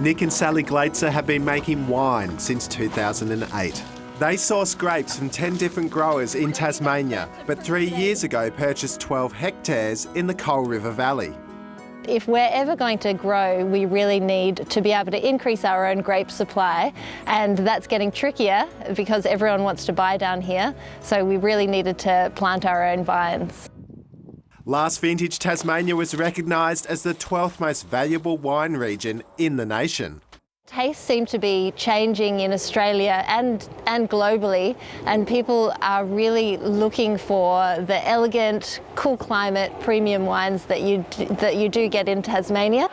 Nick and Sally Glaetzer have been making wine since 2008. They source grapes from 10 different growers in Tasmania, but 3 years ago purchased 12 hectares in the Coal River Valley. If we're ever going to grow, we really need to be able to increase our own grape supply, and that's getting trickier because everyone wants to buy down here, so we really needed to plant our own vines. Last vintage Tasmania was recognised as the 12th most valuable wine region in the nation. Tastes seem to be changing in Australia and globally, and people are really looking for the elegant, cool climate, premium wines that you do get in Tasmania.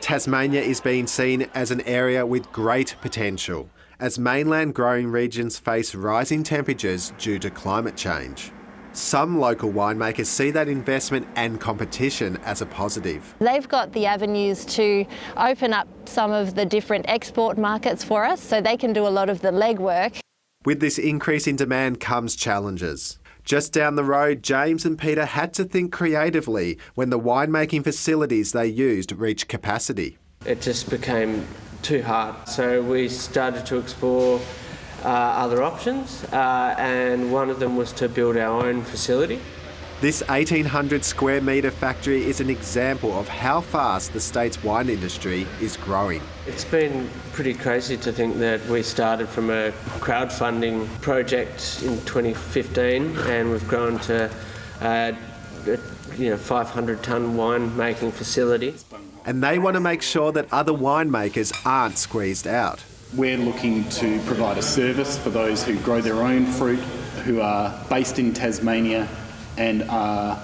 Tasmania is being seen as an area with great potential, as mainland growing regions face rising temperatures due to climate change. Some local winemakers see that investment and competition as a positive. They've got the avenues to open up some of the different export markets for us, so they can do a lot of the legwork. With this increase in demand comes challenges. Just down the road, James and Peter had to think creatively when the winemaking facilities they used reached capacity. It just became too hard, so we started to explore other options, and one of them was to build our own facility. This 1,800 square metre factory is an example of how fast the state's wine industry is growing. It's been pretty crazy to think that we started from a crowdfunding project in 2015 and we've grown to a 500-tonne wine-making facility. And they want to make sure that other winemakers aren't squeezed out. We're looking to provide a service for those who grow their own fruit, who are based in Tasmania and are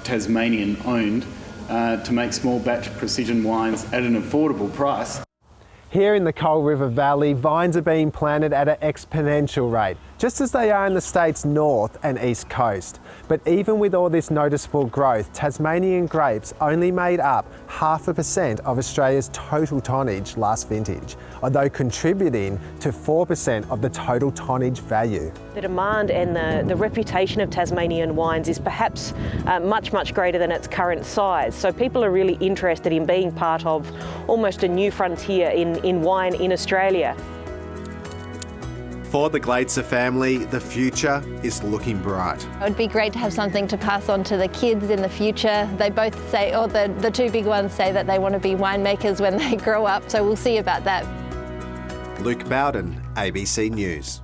Tasmanian owned, to make small batch precision wines at an affordable price. Here in the Coal River Valley, vines are being planted at an exponential rate, just as they are in the state's north and east coast. But even with all this noticeable growth, Tasmanian grapes only made up 0.5% of Australia's total tonnage last vintage, although contributing to 4% of the total tonnage value. The demand and the reputation of Tasmanian wines is perhaps much greater than its current size. So people are really interested in being part of almost a new frontier in wine in Australia. For the Glaetzer family, the future is looking bright. It would be great to have something to pass on to the kids in the future. They both say, or the two big ones say that they want to be winemakers when they grow up, so we'll see about that. Luke Bowden, ABC News.